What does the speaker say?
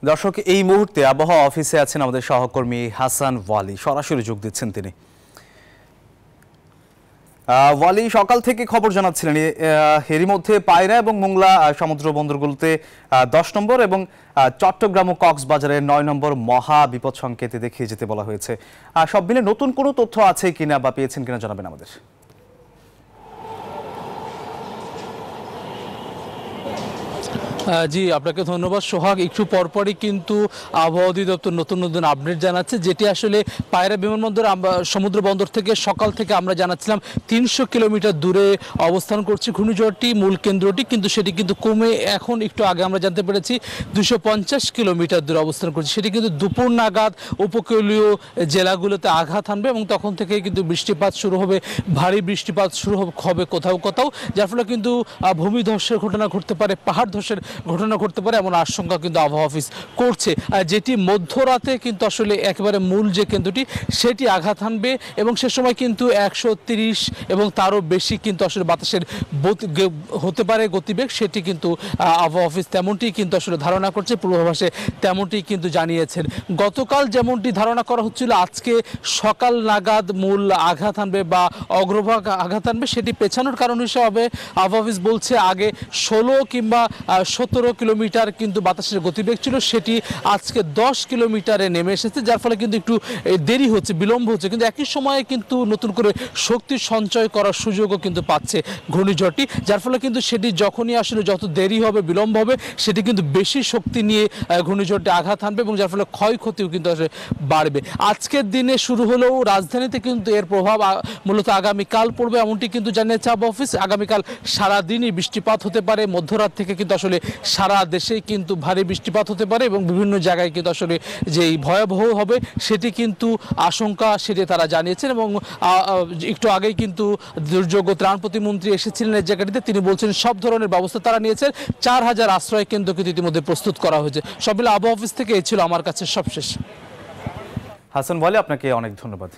দর্শক, এই মুহূর্তে আবহাওয়া অফিসে আছেন আমাদের সহকর্মী হাসান ওয়ালি, সরাসরি যোগ দিচ্ছেন তিনি। ওয়ালি, সকাল থেকে খবর জানাচ্ছিলেন এরই মধ্যে পায়রা এবং মোংলা সমুদ্র বন্দরগুলোতে 10 নম্বর এবং চট্টগ্রাম ও কক্সবাজারের 9 নম্বর মহা বিপদ সংকেতে দেখিয়ে যেতে বলা হয়েছে। সব মিলে নতুন কোনো তথ্য আছে কিনা বা পেয়েছেন কিনা জানাবেন আমাদের। জি, আপনাকে ধন্যবাদ সোহাগ। একটু পরপরই কিন্তু আবহাওয়া অধিদপ্তর নতুন নতুন আপডেট জানাচ্ছে, যেটি আসলে পায়রা বিমানবন্দর সমুদ্র বন্দর থেকে সকাল থেকে আমরা জানাচ্ছিলাম 300 কিলোমিটার দূরে অবস্থান করছে ঘূর্ণিঝড়টি, মূল কেন্দ্রটি, কিন্তু সেটি কিন্তু কমে এখন একটু আগে আমরা জানতে পেরেছি 250 কিলোমিটার দূরে অবস্থান করছে। সেটি কিন্তু দুপুর নাগাদ উপকূলীয় জেলাগুলোতে আঘাত হানবে এবং তখন থেকে কিন্তু বৃষ্টিপাত শুরু হবে, ভারী বৃষ্টিপাত শুরু হবে কোথাও কোথাও, যার ফলে কিন্তু ভূমিধসের ঘটনা ঘটতে পারে, পাহাড় ধসের ঘটনা ঘটতে পারে এমন আশঙ্কা কিন্তু আবহাওয়া অফিস করছে। যেটি মধ্যরাতে কিন্তু আসলে একেবারে মূল যে কেন্দ্রটি সেটি আঘাত হানবে এবং সে সময় কিন্তু 130 এবং তারও বেশি কিন্তু আসলে বাতাসের হতে পারে গতিবেগ, সেটি কিন্তু আবহাওয়া অফিস তেমনটি কিন্তু আসলে ধারণা করছে, পূর্বাভাসে তেমনটি কিন্তু জানিয়েছেন। গতকাল যেমনটি ধারণা করা হচ্ছিল আজকে সকাল নাগাদ মূল আঘাত হানবে বা অগ্রভাগ আঘাত হানবে, সেটি পেছানোর কারণ হিসেবে আবহাওয়া অফিস বলছে আগে 16 কিংবা 17 কিলোমিটার কিন্তু বাতাসের গতিবেগ ছিল, সেটি আজকে 10 কিলোমিটারে নেমে এসেছে, যার ফলে কিন্তু একটু দেরি হচ্ছে, বিলম্ব হচ্ছে, কিন্তু একই সময়ে কিন্তু নতুন করে শক্তি সঞ্চয় করার সুযোগও কিন্তু পাচ্ছে ঘূর্ণিঝড়টি, যার ফলে কিন্তু সেটি যখনই আসলে যত দেরি হবে, বিলম্ব হবে, সেটি কিন্তু বেশি শক্তি নিয়ে ঘূর্ণিঝড়টি আঘাত হানবে এবং যার ফলে ক্ষয়ক্ষতিও কিন্তু আসলে বাড়বে। আজকের দিনে শুরু হলেও রাজধানীতে কিন্তু এর প্রভাব মূলত আগামীকাল পড়বে, এমনটি কিন্তু জানিয়েছে আবহাওয়া অফিস। আগামীকাল সারাদিনই বৃষ্টিপাত হতে পারে, মধ্যরাত থেকে কিন্তু আসলে সারা দেশেই কিন্তু ভারী বৃষ্টিপাত হতে পারে এবং বিভিন্ন জায়গায় কিন্তু আসলে যেই ভয়াবহ হবে সেটি কিন্তু আশঙ্কা, সেটি তারা জানিয়েছেন। এবং একটু আগেই কিন্তু দুর্যোগ ও ত্রাণ প্রতিমন্ত্রী এসেছিলেন এই জায়গাটিতে, তিনি বলছেন সব ধরনের ব্যবস্থা তারা নিয়েছেন, 4000 আশ্রয় কেন্দ্র কিন্তু ইতিমধ্যে প্রস্তুত করা হয়েছে। সব মিলে আবহাওয়া অফিস থেকে এই ছিল আমার কাছে সবশেষ। হাসান ওয়ালি, আপনাকে অনেক ধন্যবাদ।